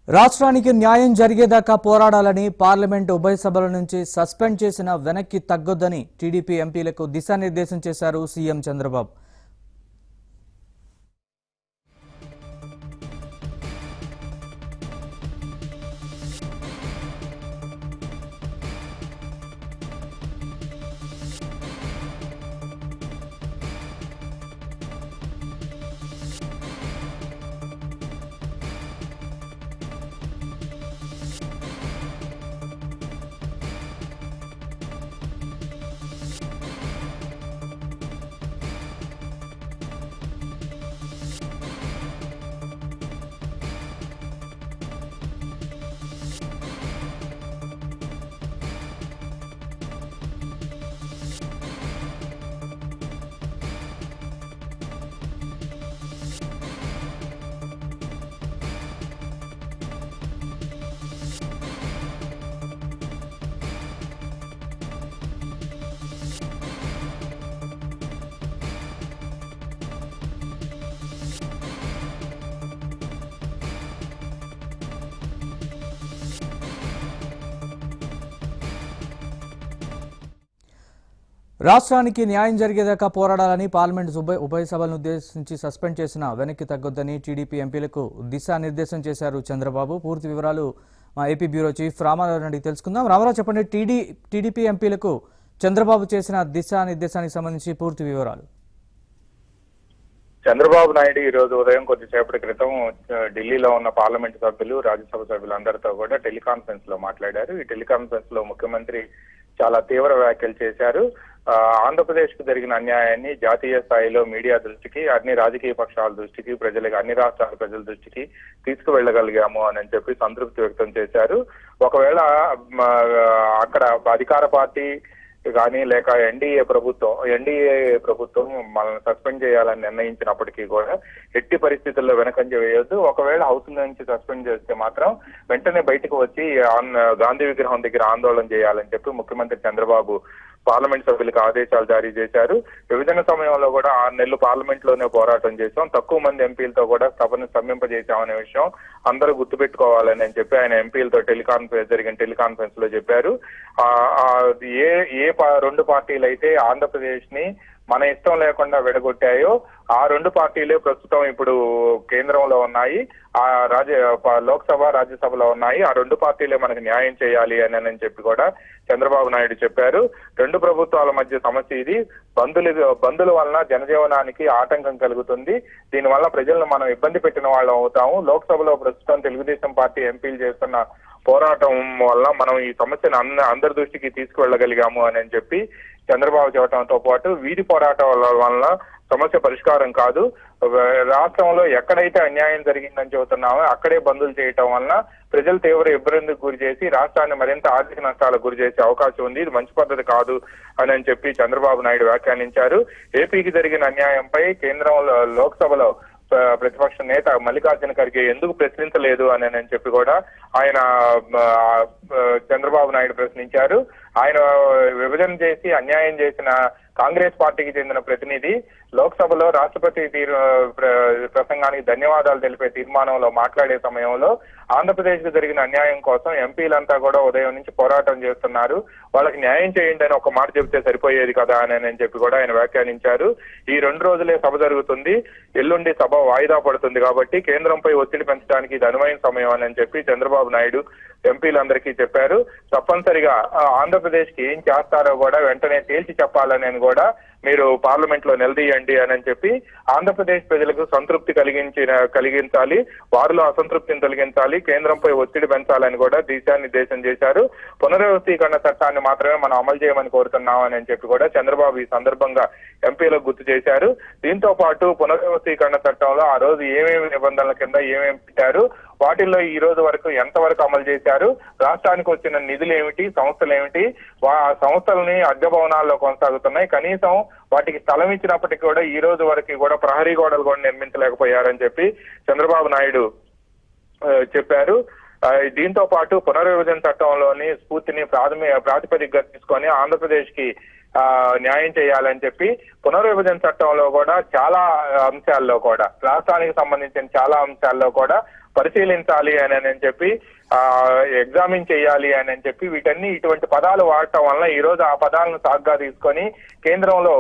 రాష్ట్రానికి న్యాయం జరిగేదాకా పోరాడాలని పార్లమెంట్ ఉభయ సభల నుంచి సస్పెండ్ చేసిన వెనక్కి తగ్గొద్దని టీడీపీ ఎంపీలకు దిశానిర్దేశం చేశారు సీఎం చంద్రబాబు. రాష్ట్రానికి న్యాయం జరిగేదాకా పోరాడాలని పార్లమెంట్ ఉభయ సభలను ఉద్దేశించి సస్పెండ్ చేసిన వెనక్కి తగ్గొద్దని టీడీపీ ఎంపీలకు దిశానిర్దేశం చేశారు చంద్రబాబు. పూర్తి వివరాలు మా ఏపీ బ్యూరో చీఫ్ రామారావు అడిగి తెలుసుకుందాం. రామారావు, చెప్పండి, టీడీపీ ఎంపీలకు చంద్రబాబు చేసిన దిశానిర్దేశానికి సంబంధించి పూర్తి వివరాలు. చంద్రబాబు నాయుడు ఈ రోజు ఉదయం కొద్దిసేపటి క్రితం ఢిల్లీలో ఉన్న పార్లమెంట్ సభ్యులు, రాజ్యసభ సభ్యులందరితో కూడా టెలికాన్ఫరెన్స్ లో మాట్లాడారు. ఈ టెలికాన్ఫరెన్స్ లో ముఖ్యమంత్రి చాలా తీవ్ర వ్యాఖ్యలు చేశారు. ఆంధ్రప్రదేశ్ కు జరిగిన అన్యాయాన్ని జాతీయ స్థాయిలో మీడియా దృష్టికి, అన్ని రాజకీయ పక్షాల దృష్టికి, అన్ని రాష్ట్రాల ప్రజల దృష్టికి తీసుకువెళ్లగలిగాము అని చెప్పి సంతృప్తి వ్యక్తం చేశారు. ఒకవేళ అక్కడ అధికార పార్టీ కానీ లేక ఎన్డీఏ ప్రభుత్వం మనల్ని సస్పెండ్ చేయాలని నిర్ణయించినప్పటికీ కూడా ఎట్టి పరిస్థితుల్లో వెనకంజ వేయొద్దు. ఒకవేళ హౌస్ నుంచి సస్పెండ్ చేస్తే మాత్రం వెంటనే బయటకు వచ్చి గాంధీ విగ్రహం దగ్గర ఆందోళన చేయాలని చెప్పి ముఖ్యమంత్రి చంద్రబాబు పార్లమెంట్ సభ్యులకు ఆదేశాలు జారీ చేశారు. విభజన సమయంలో కూడా 6 నెలలు పార్లమెంట్ లోనే పోరాటం చేశాం, తక్కువ మంది ఎంపీలతో కూడా సభను స్తంభింపజేశామనే విషయం అందరూ గుర్తుపెట్టుకోవాలని చెప్పి ఆయన ఎంపీలతో జరిగిన టెలికాన్ఫరెన్స్ లో చెప్పారు. ఏ 2 పార్టీలు అయితే ఆంధ్రప్రదేశ్ ని మన ఇష్టం లేకుండా విడగొట్టాయో ఆ 2 పార్టీలే ప్రస్తుతం ఇప్పుడు కేంద్రంలో ఉన్నాయి, లోక్సభ రాజ్యసభలో ఉన్నాయి. ఆ 2 పార్టీలే మనకు న్యాయం చేయాలి అని చెప్పి కూడా చంద్రబాబు నాయుడు చెప్పారు. 2 ప్రభుత్వాల మధ్య సమస్య ఇది. బంధుల వలన జనజీవనానికి ఆటంకం కలుగుతుంది. దీనివల్ల ప్రజలను మనం ఇబ్బంది పెట్టిన వాళ్ళం అవుతాము. లోక్సభలో ప్రస్తుతం తెలుగుదేశం పార్టీ ఎంపీలు చేస్తున్న పోరాటం వల్ల మనం ఈ సమస్యను అందరి దృష్టికి తీసుకువెళ్లగలిగాము అని చెప్పి చంద్రబాబు చెప్పడంతో పాటు వీధి పోరాటం వల్ల సమస్య పరిష్కారం కాదు, రాష్ట్రంలో ఎక్కడైతే అన్యాయం జరిగిందని చెబుతున్నామో అక్కడే బంధులు చేయటం వలన ప్రజలు తీవ్ర ఇబ్బందికి గురి చేసి రాష్ట్రాన్ని మరింత ఆర్థిక నష్టాలకు గురి చేసే అవకాశం ఉంది. ఇది మంచి పద్ధతి కాదు అని చెప్పి చంద్రబాబు నాయుడు వ్యాఖ్యానించారు. ఏపీకి జరిగిన అన్యాయంపై కేంద్రంలో లోక్సభలో ప్రతిపక్ష నేత మల్లికార్జున ఖర్గే ఎందుకు ప్రశ్నించలేదు అని చెప్పి కూడా ఆయన చంద్రబాబు నాయుడు ప్రశ్నించారు. ఆయన విభజన చేసి అన్యాయం చేసిన కాంగ్రెస్ పార్టీకి చెందిన ప్రతినిధి లోక్సభలో రాష్ట్రపతి ప్రసంగానికి ధన్యవాదాలు తెలిపే తీర్మానంలో మాట్లాడే సమయంలో ఆంధ్రప్రదేశ్ కు జరిగిన అన్యాయం కోసం ఎంపీలంతా కూడా ఉదయం నుంచి పోరాటం చేస్తున్నారు, వాళ్ళకి న్యాయం చేయండి అని ఒక మాట చెబితే సరిపోయేది కదా అని చెప్పి కూడా ఆయన వ్యాఖ్యానించారు. ఈ 2 రోజులే సభ జరుగుతుంది, ఎల్లుండి సభ వాయిదా పడుతుంది కాబట్టి కేంద్రంపై ఒత్తిడి పెంచడానికి ఇది అనువైన సమయం అని చెప్పి చంద్రబాబు నాయుడు ఎంపీలందరికీ చెప్పారు. తప్పనిసరిగా ఆంధ్రప్రదేశ్ కి ఏం చేస్తారో కూడా వెంటనే తేల్చి చెప్పాలని కూడా మీరు పార్లమెంట్ లో నిలదీయండి అని చెప్పి ఆంధ్రప్రదేశ్ ప్రజలకు సంతృప్తి కలిగించాలి, వారిలో అసంతృప్తిని తొలగించాలి, కేంద్రంపై ఒత్తిడి పెంచాలని కూడా దిశానిర్దేశం చేశారు. పునర్వ్యవస్థీకరణ చట్టాన్ని మాత్రమే మనం అమలు చేయమని కోరుతున్నామని చెప్పి కూడా చంద్రబాబు ఈ సందర్భంగా ఎంపీలకు గుర్తు చేశారు. దీంతో పాటు పునర్వ్యవస్థీకరణ చట్టంలో ఆ రోజు ఏమేమి నిబంధనల కింద ఏమేమి పెట్టారు, వాటిల్లో ఈ రోజు వరకు ఎంతవరకు అమలు చేశారు, రాష్ట్రానికి వచ్చిన నిధులు ఏమిటి, సంస్థలు ఏమిటి, సంస్థలని అద్దె భవనాల్లో కొనసాగుతున్నాయి, కనీసం వాటికి స్థలం ఇచ్చినప్పటికీ కూడా ఈ రోజు వరకు కూడా ప్రహరీ గోడలు కూడా నిర్మించలేకపోయారని చెప్పి చంద్రబాబు నాయుడు చెప్పారు. దీంతో పాటు పునర్విభజన చట్టంలోని స్ఫూర్తిని ప్రాతిపదికగా తీసుకొని ఆంధ్రప్రదేశ్ కి న్యాయం చేయాలని చెప్పి పునర్విభజన చట్టంలో కూడా చాలా అంశాల్లో కూడా రాష్ట్రానికి సంబంధించిన చాలా అంశాల్లో కూడా పరిశీలించాలి అని చెప్పి ఎగ్జామిన్ చేయాలి అని చెప్పి ఇటువంటి పదాలు వాడటం వలన ఈ రోజు ఆ పదాలను సాగ్గా తీసుకొని కేంద్రంలో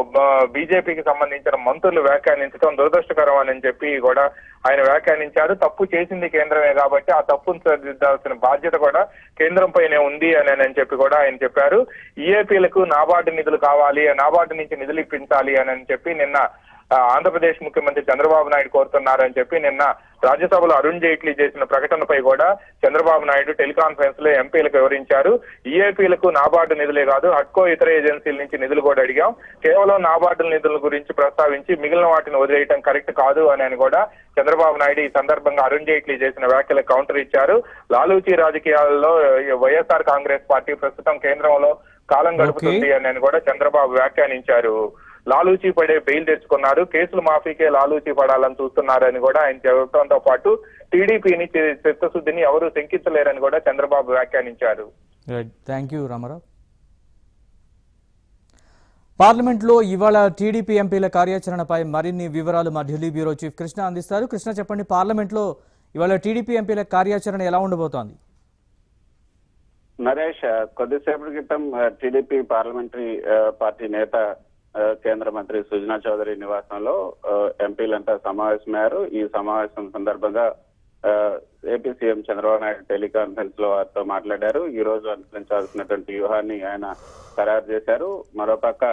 బీజేపీకి సంబంధించిన మంత్రులు వ్యాఖ్యానించడం దురదృష్టకరం అని చెప్పి కూడా ఆయన వ్యాఖ్యానించారు. తప్పు చేసింది కేంద్రమే కాబట్టి ఆ తప్పును సరిదిద్దాల్సిన బాధ్యత కూడా కేంద్రం పైనే ఉంది అని చెప్పి కూడా ఆయన చెప్పారు. ఈఏపీలకు నాబార్డు నిధులు కావాలి, నాబార్డు నుంచి నిధులు ఇప్పించాలి అని చెప్పి నిన్న ఆంధ్రప్రదేశ్ ముఖ్యమంత్రి చంద్రబాబు నాయుడు కోరుతున్నారని చెప్పి నిన్న రాజ్యసభలో అరుణ్ జైట్లీ చేసిన ప్రకటనపై కూడా చంద్రబాబు నాయుడు టెలికాన్ఫరెన్స్ లో ఎంపీలకు వివరించారు. ఈఏపీలకు నాబార్డు నిధులే కాదు, హట్కో ఇతర ఏజెన్సీల నుంచి నిధులు కూడా అడిగాం. కేవలం నాబార్డు నిధుల గురించి ప్రస్తావించి మిగిలిన వాటిని వదిలేయటం కరెక్ట్ కాదు అని కూడా చంద్రబాబు నాయుడు ఈ సందర్భంగా అరుణ్ జైట్లీ చేసిన వ్యాఖ్యలకు కౌంటర్ ఇచ్చారు. లాలూచీ రాజకీయాల్లో వైఎస్ఆర్ కాంగ్రెస్ పార్టీ ప్రస్తుతం కేంద్రంలో కాలం గడుపుతుంది అని కూడా చంద్రబాబు వ్యాఖ్యానించారు. లాలూచీ పడే బెయిల్ తెచ్చుకున్నారు, కేసులు మాఫీకే లాలూచీ పడాలని చూస్తున్నారని కూడా ఆయన చెప్పడంతో పాటు టీడీపీని చిత్తశుద్ధిని ఎవరూ శంకించలేరని కూడా చంద్రబాబు వ్యాఖ్యానించారు. Thank you Ramarao. పార్లమెంట్లో ఇవాళ టీడీపీ ఎంపీల కార్యాచరణపై మరిన్ని వివరాలు మా ఢిల్లీ బ్యూరో చీఫ్ కృష్ణ అందిస్తారు. కృష్ణ, చెప్పండి, పార్లమెంట్లో ఇవాళ టీడీపీ ఎంపీల కార్యాచరణ ఎలా ఉండబోతోంది? నరేష్, కొద్దిసేపటి క్రితం టీడీపీ పార్లమెంటరీ పార్టీ నేత కేంద్ర మంత్రి సుజనా చౌదరి నివాసంలో ఎంపీలంతా సమావేశమయ్యారు. ఈ సమావేశం సందర్భంగా AP CM Chandrababu Naidu teleconference లో వారితో మాట్లాడారు. ఈ రోజు అనుసరించాల్సినటువంటి వ్యూహాన్ని ఆయన ఖరారు చేశారు. మరోపక్క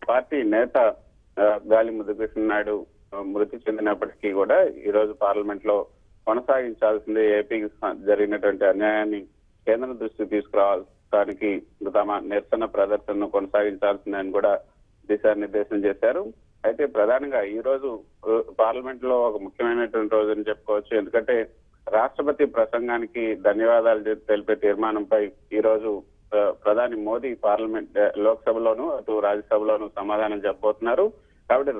పార్టీ నేత గాలి ముద్దుకృష్ణ నాయుడు మృతి చెందినప్పటికీ కూడా ఈ రోజు పార్లమెంట్ లో కొనసాగించాల్సిందే, ఏపీకి జరిగినటువంటి అన్యాయాన్ని కేంద్రం దృష్టికి తీసుకురావడానికి తమ నిరసన ప్రదర్శనను కొనసాగించాల్సిందని కూడా దిశానిర్దేశం చేశారు. అయితే ప్రధానంగా ఈ రోజు పార్లమెంట్ లో ఒక ముఖ్యమైనటువంటి రోజు అని చెప్పుకోవచ్చు. ఎందుకంటే రాష్ట్రపతి ప్రసంగానికి ధన్యవాదాలు తెలిపే తీర్మానంపై ఈ రోజు ప్రధాని మోదీ పార్లమెంట్ లోక్సభలోను అటు రాజ్యసభలోను సమాధానం చెప్పబోతున్నారు. కాబట్టి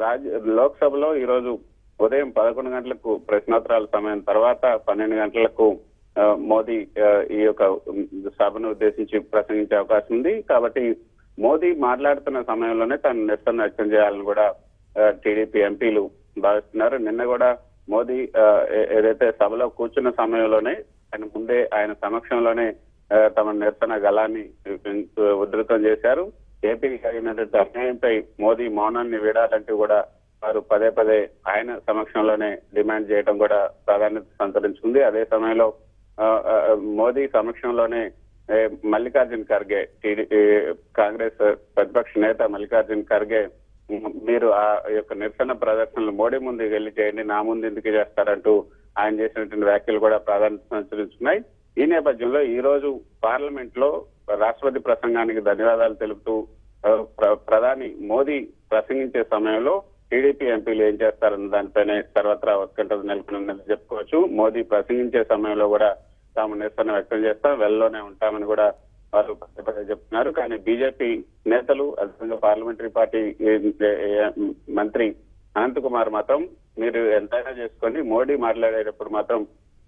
లోక్సభలో ఈ రోజు ఉదయం 11 గంటలకు ప్రశ్నోత్తరాల సమయం తర్వాత 12 గంటలకు మోదీ ఈ యొక్క సభను ఉద్దేశించి ప్రసంగించే అవకాశం ఉంది. కాబట్టి మోదీ మాట్లాడుతున్న సమయంలోనే తను నిరసన వ్యక్తం చేయాలని కూడా టీడీపీ ఎంపీలు భావిస్తున్నారు. నిన్న కూడా మోదీ ఏదైతే సభలో కూర్చున్న సమయంలోనే ఆయన సమక్షంలోనే తమ నిరసన గళాన్ని ఉధృతం చేశారు. ఏపీకి కలిగినటువంటి అన్యాయంపై మోదీ మౌనాన్ని వీడాలంటూ కూడా వారు పదే పదే ఆయన సమక్షంలోనే డిమాండ్ చేయడం కూడా ప్రాధాన్యత సంతరించుకుంది. అదే సమయంలో మోదీ సమక్షంలోనే మల్లికార్జున్ ఖర్గే కాంగ్రెస్ ప్రతిపక్ష నేత మల్లికార్జున్ ఖర్గే మీరు ఆ యొక్క నిరసన ప్రదర్శనలు మోడీ ముందు వెళ్ళి చేయండి, నా ముందు ఎందుకు చేస్తారంటూ ఆయన చేసినటువంటి వ్యాఖ్యలు కూడా ప్రాధాన్యత సంతరించుకున్నాయి. ఈ నేపథ్యంలో ఈ రోజు పార్లమెంట్ లో రాష్ట్రపతి ప్రసంగానికి ధన్యవాదాలు తెలుపుతూ ప్రధాని మోదీ ప్రసంగించే సమయంలో టీడీపీ ఎంపీలు ఏం చేస్తారన్న దానిపైనే సర్వత్రా ఉత్కంఠ నెలకొన్నదని చెప్పుకోవచ్చు. మోదీ ప్రసంగించే సమయంలో కూడా తాము నిరసన వ్యక్తం చేస్తాం, వెల్లోనే ఉంటామని కూడా వారు పదే చెప్తున్నారు. కానీ బీజేపీ నేతలు అదేవిధంగా పార్లమెంటరీ పార్టీ మంత్రి అనంత్ కుమార్ మాత్రం మీరు ఎంతైనా చేసుకొని మోడీ మాట్లాడేటప్పుడు మాత్రం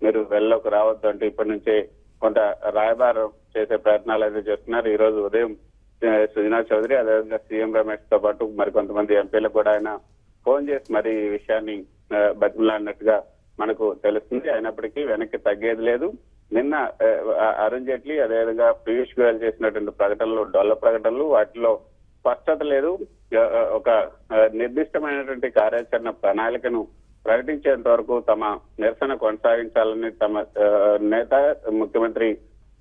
మీరు వెల్లోకి రావద్దు అంటూ ఇప్పటి నుంచే కొంత రాయబారం చేసే ప్రయత్నాలు అయితే చేస్తున్నారు. ఈ రోజు ఉదయం సుజనా చౌదరి అదేవిధంగా సీఎం రమేష్ తో పాటు మరికొంతమంది ఎంపీలకు కూడా ఆయన ఫోన్ చేసి మరి ఈ విషయాన్ని బతిమలాడినట్టుగా మనకు తెలుస్తుంది. అయినప్పటికీ వెనక్కి తగ్గేది లేదు. నిన్న అరుణ్ జైట్లీ అదేవిధంగా పీయూష్ గోయల్ చేసినటువంటి ప్రకటనలు డొల్ల ప్రకటనలు వాటిలో స్పష్టత లేదు. ఒక నిర్దిష్టమైనటువంటి కార్యాచరణ ప్రణాళికను ప్రకటించేంత వరకు తమ నిరసన కొనసాగించాలని తమ నేత ముఖ్యమంత్రి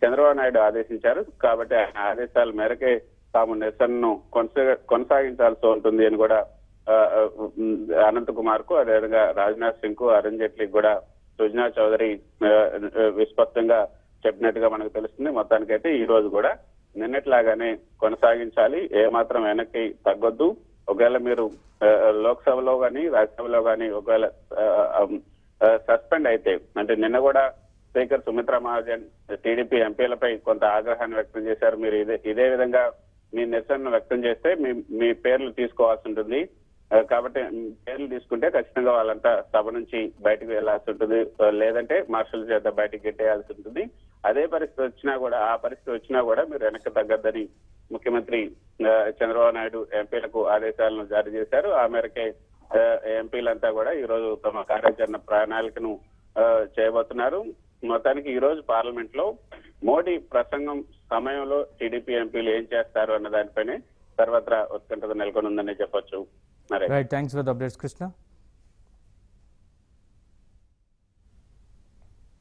చంద్రబాబు నాయుడు ఆదేశించారు. కాబట్టి ఆయన ఆదేశాల మేరకే తాము నిరసనను కొనసాగించాల్సి ఉంటుంది అని కూడా అనంత్ కుమార్ కు అదేవిధంగా రాజ్నాథ్ సింగ్ కు అరుణ్ జైట్లీకి కూడా సుజనా చౌదరి విస్పష్టంగా చెప్పినట్టుగా మనకు తెలుస్తుంది. మొత్తానికైతే ఈ రోజు కూడా నిన్నట్లాగానే కొనసాగించాలి, ఏమాత్రం వెనక్కి తగ్గొద్దు. ఒకవేళ మీరు లోక్సభలో గాని రాజ్యసభలో గాని ఒకవేళ సస్పెండ్ అయితే, అంటే నిన్న కూడా స్పీకర్ సుమిత్రా మహాజన్ టీడీపీ ఎంపీలపై కొంత ఆగ్రహాన్ని వ్యక్తం చేశారు. మీరు ఇదే విధంగా మీ నిరసనను వ్యక్తం చేస్తే మీ పేర్లు తీసుకోవాల్సి ఉంటుంది, కాబట్టి పేర్లు తీసుకుంటే ఖచ్చితంగా వాళ్ళంతా సభ నుంచి బయటకు వెళ్లాల్సి ఉంటుంది, లేదంటే మార్షల్ చేత బయటకు గెట్టేయాల్సి ఉంటుంది. అదే పరిస్థితి వచ్చినా కూడా మీరు వెనక్కి తగ్గద్దని ముఖ్యమంత్రి చంద్రబాబు నాయుడు ఎంపీలకు ఆదేశాలను జారీ చేశారు. ఆ మేరకే ఎంపీలంతా కూడా ఈ రోజు తమ కార్యాచరణ ప్రణాళికను చేయబోతున్నారు. మొత్తానికి ఈ రోజు పార్లమెంట్ లో మోడీ ప్రసంగం సమయంలో టీడీపీ ఎంపీలు ఏం చేస్తారు అన్న దానిపైనే సర్వత్రా ఉత్కంఠత నెలకొని ఉందని చెప్పొచ్చు. Right, thanks for the updates Krishna.